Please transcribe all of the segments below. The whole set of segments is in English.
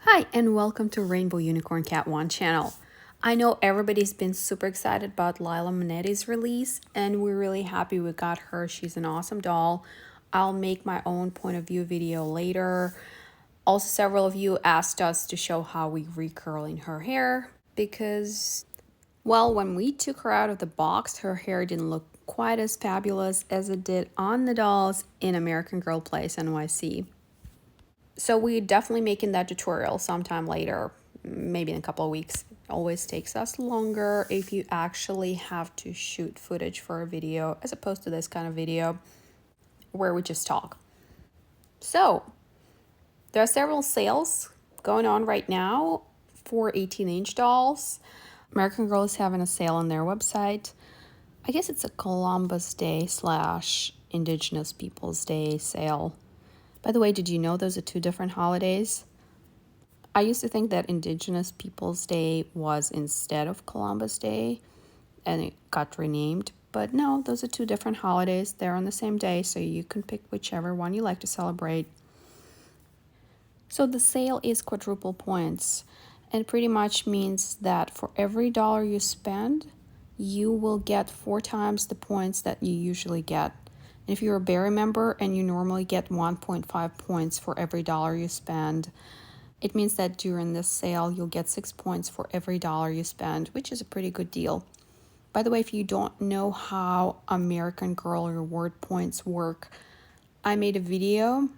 Hi, and welcome to Rainbow Unicorn Cat 1 channel. I know everybody's been super excited about Lila Manetti's release, and we're really happy we got her. She's an awesome doll. I'll make my own point of view video later. Also, several of you asked us to show how we recurling her hair because, well, when we took her out of the box, her hair didn't look quite as fabulous as it did on the dolls in American Girl Place NYC. So we're definitely making that tutorial sometime later, maybe in a couple of weeks. It always takes us longer if you actually have to shoot footage for a video as opposed to this kind of video where we just talk. So there are several sales going on right now for 18-inch dolls. American Girl is having a sale on their website. I guess it's a Columbus Day / Indigenous Peoples Day sale. By the way, did you know those are two different holidays? I used to think that Indigenous Peoples Day was instead of Columbus Day and it got renamed, but no, those are two different holidays. They're on the same day, so you can pick whichever one you like to celebrate. So the sale is quadruple points, and pretty much means that for every dollar you spend, you will get 4 times the points that you usually get. If you're a Berry member and you normally get 1.5 points for every dollar you spend, it means that during this sale, you'll get 6 points for every dollar you spend, which is a pretty good deal. By the way, if you don't know how American Girl reward points work, I made a video.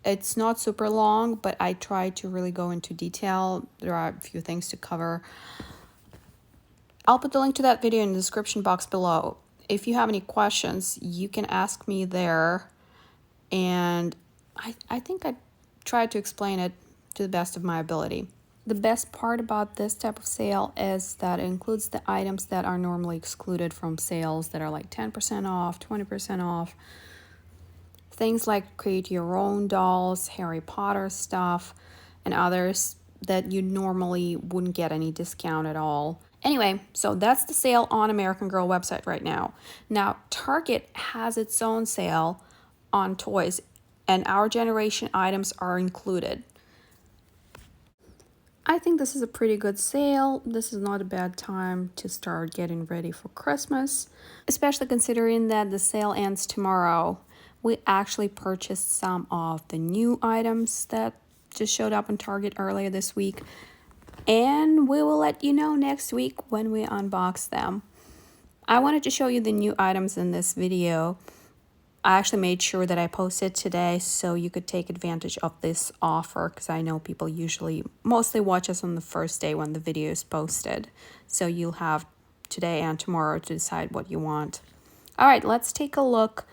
It's not super long, but I tried to really go into detail. There are a few things to cover. I'll put the link to that video in the description box below. If you have any questions, you can ask me there, and I think I tried to explain it to the best of my ability. The best part about this type of sale is that it includes the items that are normally excluded from sales that are like 10% off, 20% off. Things like create your own dolls, Harry Potter stuff, and others that you normally wouldn't get any discount at all. Anyway, so that's the sale on American Girl website right now. Now, Target has its own sale on toys, and our generation items are included. I think this is a pretty good sale. This is not a bad time to start getting ready for Christmas, especially considering that the sale ends tomorrow. We actually purchased some of the new items that just showed up on Target earlier this week, and we will let you know next week when we unbox them. I wanted to show you the new items in this video. I actually made sure that I posted today so you could take advantage of this offer, because I know people usually mostly watch us on the first day when the video is posted. So you'll have today and tomorrow to decide what you want. All right, let's take a look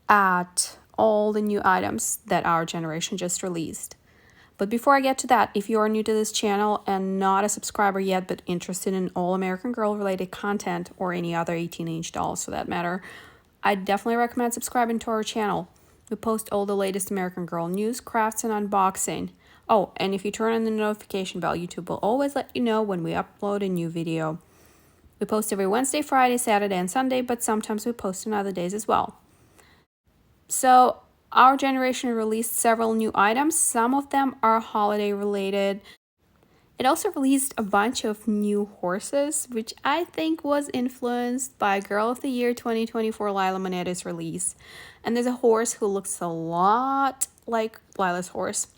at all the new items that our generation just released. But before I get to that, if you are new to this channel and not a subscriber yet, but interested in all American Girl related content or any other 18-inch dolls for that matter, I definitely recommend subscribing to our channel. We post all the latest American Girl news, crafts, and unboxing. Oh, and if you turn on the notification bell, YouTube will always let you know when we upload a new video. We post every Wednesday, Friday, Saturday, and Sunday, but sometimes we post on other days as well. So our generation released several new items. Some of them are holiday related. It also released a bunch of new horses, which I think was influenced by Girl of the Year 2024 Lila Manetti's release. And there's a horse who looks a lot like Lila's horse.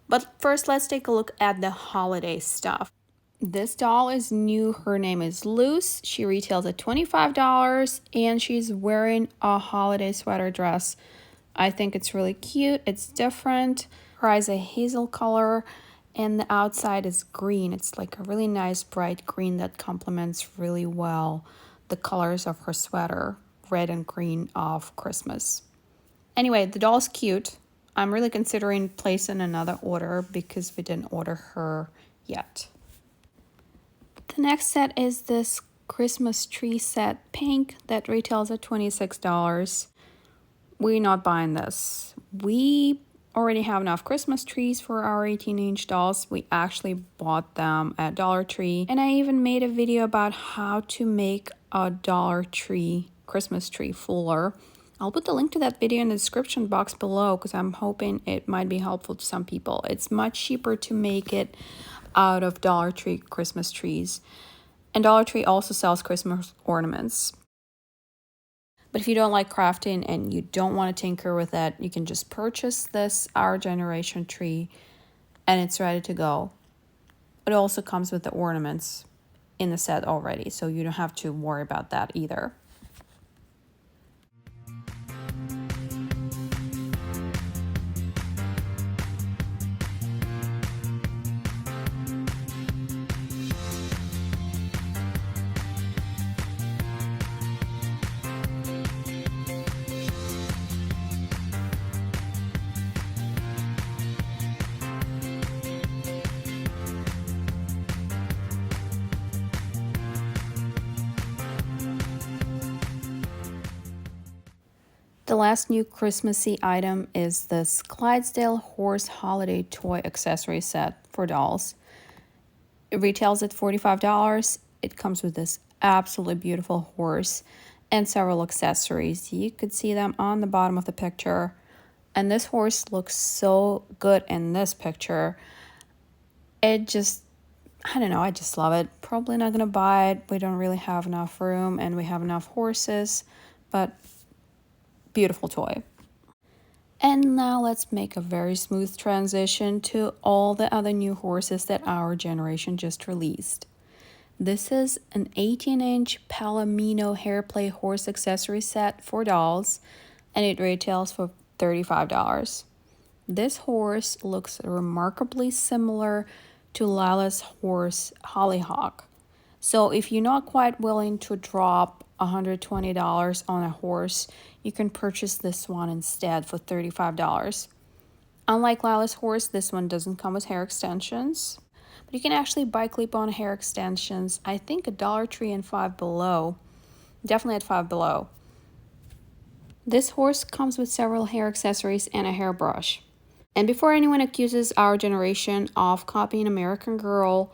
But first, let's take a look at the holiday stuff. This doll is new. Her name is Luce. She retails at $25, and she's wearing a holiday sweater dress. I think it's really cute. It's different. Her eyes are hazel color, and the outside is green. It's like a really nice bright green that complements really well the colors of her sweater, red and green of Christmas. Anyway, the doll's cute. I'm really considering placing another order because we didn't order her yet. The next set is this Christmas tree set pink that retails at $26. We're not buying this. We already have enough Christmas trees for our 18-inch dolls. We actually bought them at Dollar Tree, and I even made a video about how to make a Dollar Tree Christmas tree fuller. I'll put the link to that video in the description box below because I'm hoping it might be helpful to some people. It's much cheaper to make it out of Dollar Tree Christmas trees. And Dollar Tree also sells Christmas ornaments. But if you don't like crafting and you don't want to tinker with it, you can just purchase this Our Generation tree and it's ready to go. It also comes with the ornaments in the set already, so you don't have to worry about that either. The last new Christmassy item is this Clydesdale Horse Holiday Toy Accessory Set for dolls. It retails at $45. It comes with this absolutely beautiful horse and several accessories. You could see them on the bottom of the picture. And this horse looks so good in this picture. It just, I don't know, I just love it. Probably not gonna buy it. We don't really have enough room and we have enough horses, but beautiful toy. And now let's make a very smooth transition to all the other new horses that Our Generation just released. This is an 18-inch Palomino hairplay horse accessory set for dolls, and it retails for $35. This horse looks remarkably similar to Lila's horse Hollyhock. So if you're not quite willing to drop $120 on a horse, you can purchase this one instead for $35. Unlike Lila's horse, this one doesn't come with hair extensions, but you can actually buy clip-on hair extensions, I think at Dollar Tree and Five Below, definitely at Five Below. This horse comes with several hair accessories and a hairbrush. And before anyone accuses Our Generation of copying American Girl,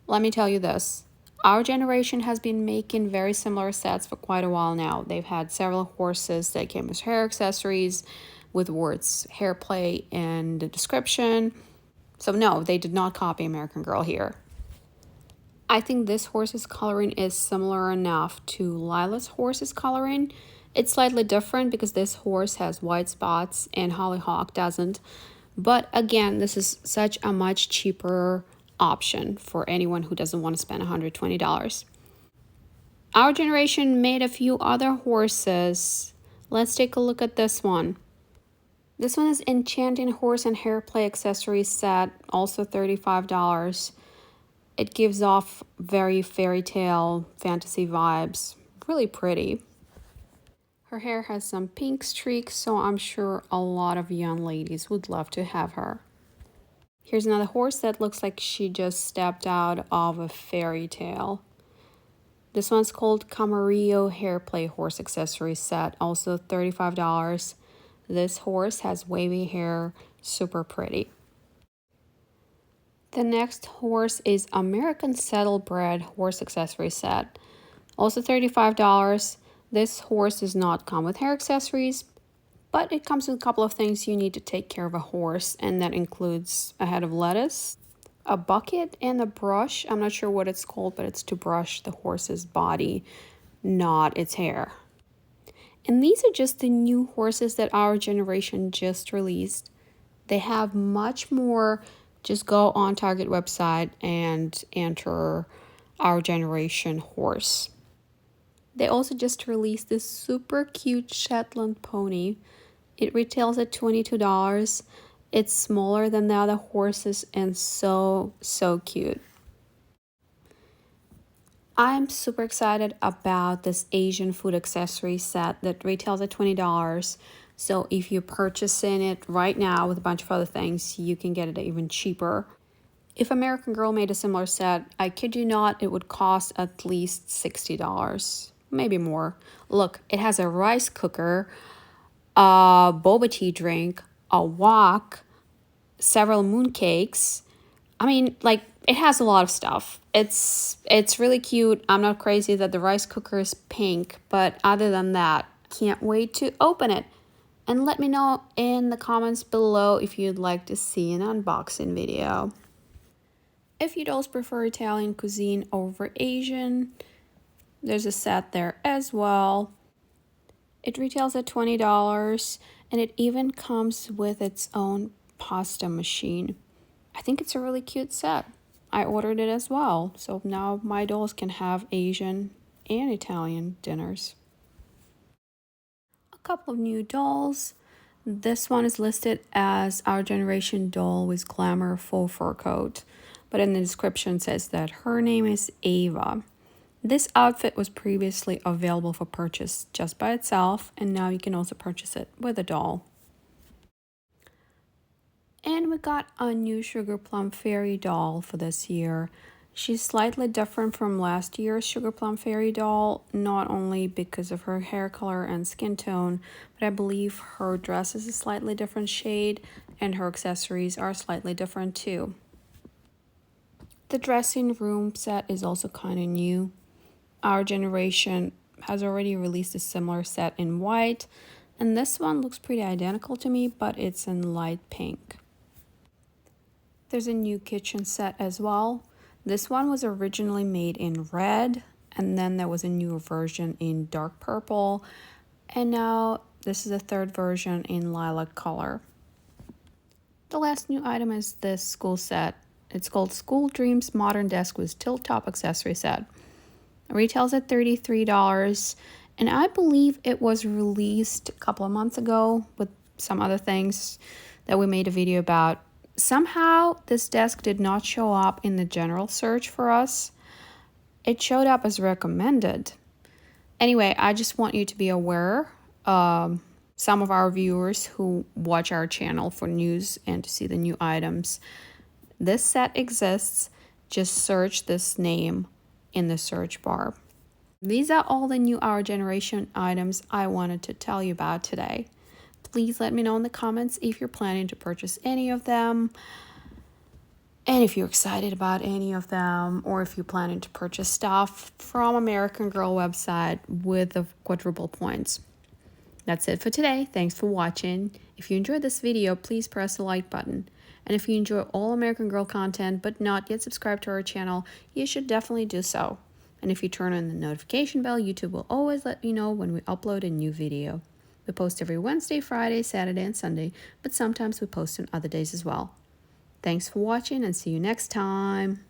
let me tell you this. Our Generation has been making very similar sets for quite a while now. They've had several horses that came with hair accessories with words hair play in the description. So no, they did not copy American Girl here. I think this horse's coloring is similar enough to Lila's horse's coloring. It's slightly different because this horse has white spots and Hollyhock doesn't. But again, this is such a much cheaper option for anyone who doesn't want to spend $120. Our Generation made a few other horses. Let's take a look at this one. This one is Enchanting Horse and Hairplay Accessory Set, also $35. It gives off very fairy tale fantasy vibes. Really pretty. Her hair has some pink streaks, so I'm sure a lot of young ladies would love to have her. Here's another horse that looks like she just stepped out of a fairy tale. This one's called Camarillo Hairplay Horse Accessory Set, also $35. This horse has wavy hair, super pretty. The next horse is American Saddlebred Horse Accessory Set, also $35. This horse does not come with hair accessories, but it comes with a couple of things you need to take care of a horse, and that includes a head of lettuce, a bucket, and a brush. I'm not sure what it's called, but it's to brush the horse's body, not its hair. And these are just the new horses that Our Generation just released. They have much more. Just go on Target website and enter Our Generation horse. They also just released this super cute Shetland pony. It retails at $22. It's smaller than the other horses and so cute. I'm super excited about this Asian food accessory set that retails at $20. So if you're purchasing it right now with a bunch of other things, you can get it even cheaper. If American Girl made a similar set, I kid you not, it would cost at least $60, maybe more. Look, it has a rice cooker, a boba tea drink, a wok, several mooncakes. I mean, like, it has a lot of stuff. It's really cute. I'm not crazy that the rice cooker is pink, but other than that, Can't wait to open it. And let me know in the comments below if you'd like to see an unboxing video. If you dolls prefer Italian cuisine over Asian, there's a set there as well. It retails at $20 and it even comes with its own pasta machine. I think it's a really cute set. I ordered it as well, so now my dolls can have Asian and Italian dinners. A couple of new dolls. This one is listed as Our Generation doll with glamour faux fur coat, but in the description says that her name is Ava. This outfit was previously available for purchase just by itself, and now you can also purchase it with a doll. And we got a new Sugar Plum Fairy doll for this year. She's slightly different from last year's Sugar Plum Fairy doll, not only because of her hair color and skin tone, but I believe her dress is a slightly different shade and her accessories are slightly different too. The dressing room set is also kind of new. Our Generation has already released a similar set in white, and this one looks pretty identical to me, but it's in light pink. There's a new kitchen set as well. This one was originally made in red, and then there was a newer version in dark purple, and now this is a third version in lilac color. The last new item is this school set. It's called School Dreams Modern Desk with Tilt Top Accessory Set. It retails at $33, and I believe it was released a couple of months ago with some other things that we made a video about. Somehow this desk did not show up in the general search for us. It showed up as recommended. Anyway, I just want you to be aware, some of our viewers who watch our channel for news and to see the new items, this set exists. Just search this name in the search bar. These are all the new Our Generation items I wanted to tell you about today. Please let me know in the comments if you're planning to purchase any of them, and if you're excited about any of them, or if you're planning to purchase stuff from American Girl website with the quadruple points. That's it for today. Thanks for watching. If you enjoyed this video, please press the like button. And if you enjoy all American Girl content but not yet subscribed to our channel, you should definitely do so. And if you turn on the notification bell, YouTube will always let you know when we upload a new video. We post every Wednesday, Friday, Saturday, and Sunday, but sometimes we post on other days as well. Thanks for watching and see you next time.